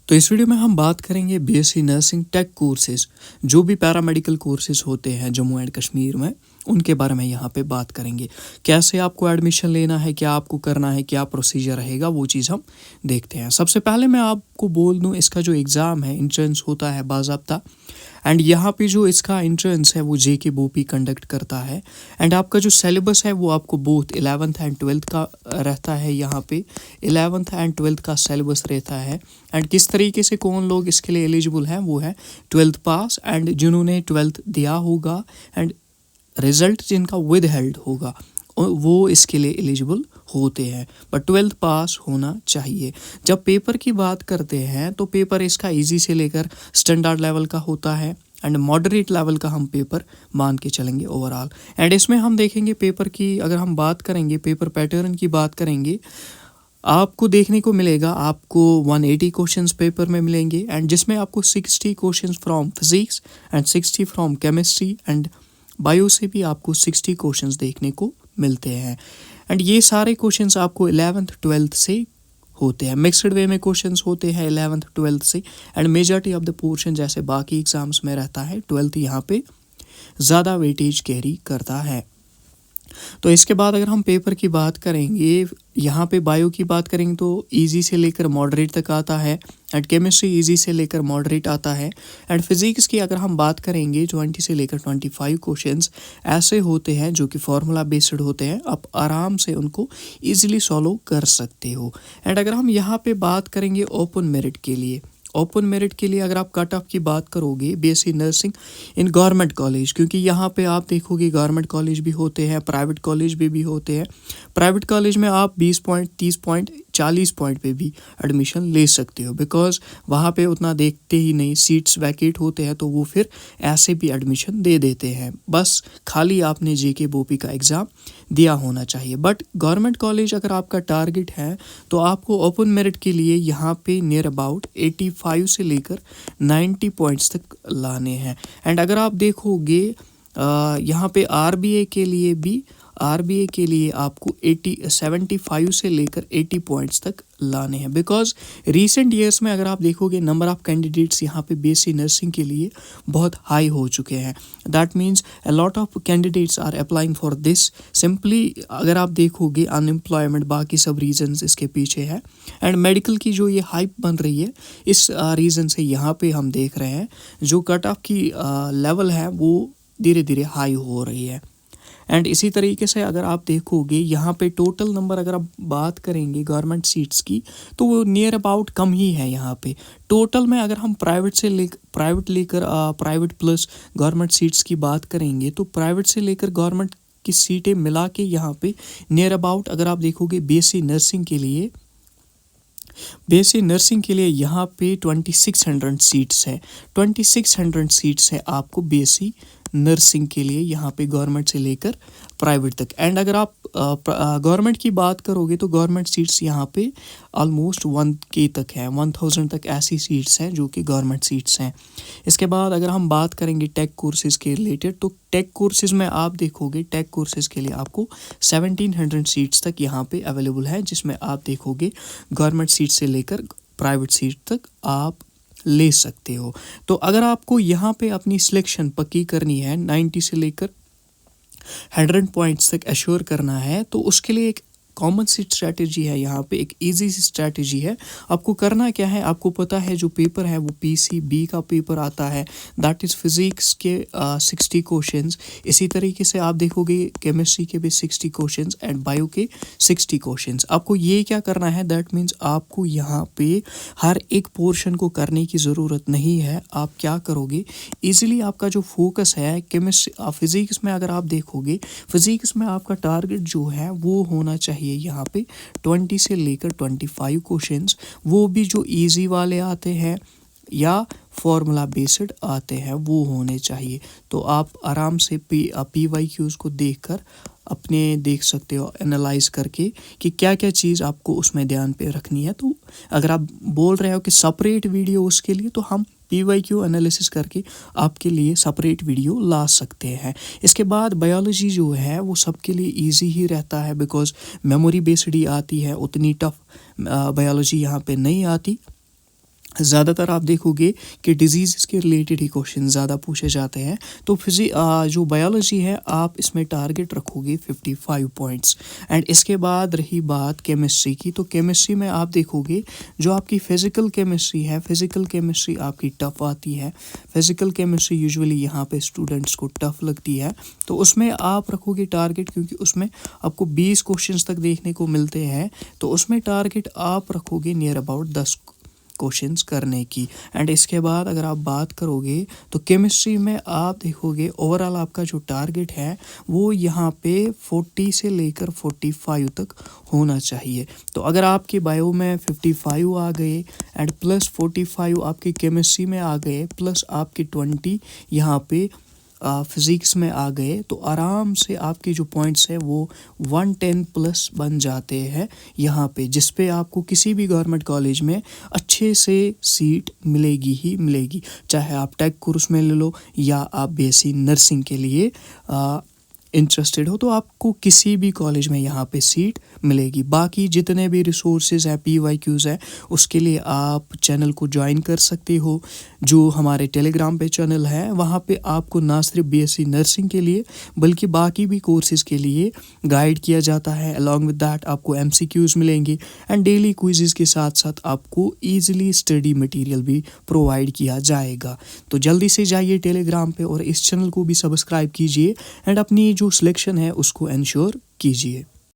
तो इस वीडियो में हम बात करेंगे बीएससी नर्सिंग टेक कोर्सेज, जो भी पैरामेडिकल कोर्सेज होते हैं जम्मू एंड कश्मीर में, उनके बारे में यहाँ पे बात करेंगे। कैसे आपको एडमिशन लेना है, क्या आपको करना है, क्या प्रोसीजर रहेगा, वो चीज़ हम देखते हैं। सबसे पहले मैं आपको बोल दूँ, इसका जो एग्ज़ाम है इंट्रेंस होता है बाज़ाब्ता, एंड यहाँ पे जो इसका इंट्रेंस है वो जेके बोपी कंडक्ट करता है। एंड आपका जो सिलेबस है वो आपको बोथ 11th एंड 12th का रहता है। यहाँ पे 11th एंड 12th का सिलेबस रहता है। एंड किस तरीके से कौन लोग इसके लिए एलिजिबल हैं, वो है 12th पास एंड जिन्होंने 12th दिया होगा एंड रिजल्ट जिनका विद हेल्ड होगा वो इसके लिए एलिजिबल होते हैं, बट 12th पास होना चाहिए। जब पेपर की बात करते हैं तो पेपर इसका इजी से लेकर स्टैंडर्ड लेवल का होता है एंड मॉडरेट लेवल का हम पेपर मान के चलेंगे ओवरऑल। एंड इसमें हम देखेंगे पेपर की, अगर हम बात करेंगे पेपर पैटर्न की बात करेंगे, आपको देखने को मिलेगा आपको 180 क्वेश्चंस पेपर में मिलेंगे एंड जिसमें आपको 60 questions from physics and 60 from chemistry and bio से भी आपको 60 क्वेश्चंस देखने को मिलते हैं। एंड ये सारे क्वेश्चंस आपको 11th 12th से होते हैं। मिक्सड वे में क्वेश्चंस होते हैं 11th 12th से and majority of the portion जैसे बाकी एग्जाम्स में रहता है 12th यहाँ पे ज़्यादा वेटेज कैरी करता है। तो इसके बाद अगर हम पेपर की बात करेंगे, यहाँ पे बायो की बात करेंगे तो इजी से लेकर मॉडरेट तक आता है एंड केमिस्ट्री इजी से लेकर मॉडरेट आता है एंड फिजिक्स की अगर हम बात करेंगे 20 से लेकर 25 क्वेश्चंस ऐसे होते हैं जो कि फार्मूला बेस्ड होते हैं, आप आराम से उनको इजीली सॉल्व कर सकते हो। एंड अगर हम यहाँ पे बात करेंगे ओपन मेरिट के लिए, ओपन मेरिट के लिए अगर आप कट ऑफ की बात करोगे BSc nursing in government college, क्योंकि यहाँ पे आप देखोगे गवर्नमेंट कॉलेज भी होते हैं, प्राइवेट कॉलेज भी होते हैं। प्राइवेट कॉलेज में आप 20 पॉइंट 30 पॉइंट 40 पॉइंट पे भी एडमिशन ले सकते हो, बिकॉज वहाँ पे उतना देखते ही नहीं, सीट्स वैकेट होते हैं तो वो फिर ऐसे भी एडमिशन दे देते हैं, बस खाली आपने जेके बोपी का एग्ज़ाम दिया होना चाहिए। बट गवर्नमेंट कॉलेज अगर आपका टारगेट है तो आपको ओपन मेरिट के लिए यहाँ पे नियर अबाउट 85 से लेकर 90 पॉइंट्स तक लाने हैं। एंड अगर आप देखोगे यहाँ पे आरबीए के लिए आपको 75 से लेकर 80 पॉइंट्स तक लाने हैं, बिकॉज रीसेंट ईयर्स में अगर आप देखोगे नंबर ऑफ कैंडिडेट्स यहाँ पे बीएससी नर्सिंग के लिए बहुत हाई हो चुके हैं। That means a lot of candidates are applying for this. Simply अगर आप देखोगे अनएम्प्लॉयमेंट, बाकी सब रीजंस इसके पीछे है एंड मेडिकल की जो ये हाइप बन रही है, इस रीज़न से यहाँ पे हम देख रहे हैं जो कट ऑफ की लेवल है वो धीरे धीरे हाई हो रही है। एंड इसी तरीके से अगर आप देखोगे यहाँ पे टोटल नंबर अगर आप बात करेंगे गवर्नमेंट सीट्स की तो वो नियर अबाउट कम ही है। यहाँ पे टोटल में अगर हम प्राइवेट प्लस गवर्नमेंट सीट्स की बात करेंगे तो प्राइवेट से लेकर गवर्नमेंट की सीटें मिला के यहाँ पे नियर अबाउट अगर आप देखोगे बीएससी नर्सिंग के लिए यहाँ पे 2600 सीट्स है। 2600 सीट्स है आपको बीएससी नर्सिंग के लिए यहाँ पे गवर्नमेंट से लेकर प्राइवेट तक। एंड अगर आप गवर्नमेंट की बात करोगे तो गवर्नमेंट सीट्स यहाँ पे ऑलमोस्ट 1K तक है, 1000 तक ऐसी सीट्स हैं जो कि गवर्नमेंट सीट्स हैं। इसके बाद अगर हम बात करेंगे टेक कोर्सेज के रिलेटेड, तो टेक कोर्सेज में आप देखोगे टेक कोर्सेज के लिए आपको 1700 सीट्स तक यहाँ पे अवेलेबल है, जिसमें आप देखोगे गवर्नमेंट सीट से लेकर प्राइवेट सीट तक आप ले सकते हो। तो अगर आपको यहाँ पे अपनी सिलेक्शन पक्की करनी है, 90 से लेकर 100 पॉइंट्स तक एश्योर करना है, तो उसके लिए एक कॉमन सी स्ट्रैटेजी है, यहाँ पे एक इजी सी स्ट्रैटेजी है। आपको करना क्या है, आपको पता है जो पेपर है वो पीसीबी का पेपर आता है, दैट इज़ फिजिक्स के 60 क्वेश्चंस। इसी तरीके से आप देखोगे केमिस्ट्री के भी 60 क्वेश्चंस एंड बायो के 60 क्वेश्चंस। आपको ये क्या करना है, दैट मीन्स आपको यहाँ पे हर एक पोर्शन को करने की ज़रूरत नहीं है। आप क्या करोगे, ईजिली आपका जो फोकस है केमिस्ट्री फिजिक्स में, अगर आप देखोगे फिजिक्स में आपका टारगेट जो है वो होना चाहिए यहाँ पे 20 से लेकर 25 क्वेश्चंस, वो भी जो इजी वाले आते हैं या फॉर्मूला बेस्ड आते हैं वो होने चाहिए। तो आप आराम से PYQs को देखकर अपने देख सकते हो एनालाइज करके कि क्या क्या चीज़ आपको उसमें ध्यान पे रखनी है। तो अगर आप बोल रहे हो कि सेपरेट वीडियो उसके लिए, तो हम PYQ एनालिसिस करके आपके लिए सेपरेट वीडियो ला सकते हैं। इसके बाद बायोलॉजी जो है वो सबके लिए इजी ही रहता है, बिकॉज मेमोरी बेस्ड ही आती है, उतनी टफ बायोलॉजी यहाँ पे नहीं आती। ज़्यादातर आप देखोगे कि डिजीज़ के रिलेटेड ही क्वेश्चन ज़्यादा पूछे जाते हैं। तो जो बायोलॉजी है आप इसमें टारगेट रखोगे 55 पॉइंट्स। एंड इसके बाद रही बात केमिस्ट्री की, तो केमिस्ट्री में आप देखोगे जो आपकी फ़िज़िकल केमिस्ट्री है, फ़िज़िकल केमिस्ट्री आपकी टफ़ आती है। फ़िज़िकल केमिस्ट्री यूजुअली यहाँ पे स्टूडेंट्स को टफ़ लगती है, तो उसमें आप रखोगे टारगेट, क्योंकि उसमें आपको 20 क्वेश्चंस तक देखने को मिलते हैं। तो उसमें टारगेट आप रखोगे नियर अबाउट 10 क्वेश्चंस करने की। एंड इसके बाद अगर आप बात करोगे तो केमिस्ट्री में आप देखोगे ओवरऑल आपका जो टारगेट है वो यहाँ पे 40 से लेकर 45 तक होना चाहिए। तो अगर आपके बायो में 55 आ गए एंड प्लस 45 आपके केमिस्ट्री में आ गए, प्लस आपके 20 यहाँ पे फिज़िक्स में आ गए, तो आराम से आपके जो पॉइंट्स है वो 110 प्लस बन जाते हैं यहाँ पे, जिस पे आपको किसी भी गवर्नमेंट कॉलेज में अच्छे से सीट मिलेगी ही मिलेगी। चाहे आप टेक कोर्स में ले लो या आप बीएससी नर्सिंग के लिए इंटरेस्टेड हो, तो आपको किसी भी कॉलेज में यहाँ पे सीट मिलेगी। बाकी जितने भी रिसोर्सेज हैं, PYQs है, उसके लिए आप चैनल को ज्वाइन कर सकते हो। जो हमारे टेलीग्राम पे चैनल है वहाँ पे आपको ना सिर्फ बीएससी नर्सिंग के लिए बल्कि बाकी भी कोर्सेज़ के लिए गाइड किया जाता है। अलॉन्ग विद दैट आपको MCQs मिलेंगे एंड डेली क्विज़ेज़ के साथ साथ आपको ईजिली स्टडी मटेरियल भी प्रोवाइड किया जाएगा। तो जल्दी से जाइए टेलीग्राम पे और इस चैनल को भी सब्सक्राइब कीजिए एंड अपनी जो सिलेक्शन है उसको इंश्योर कीजिए।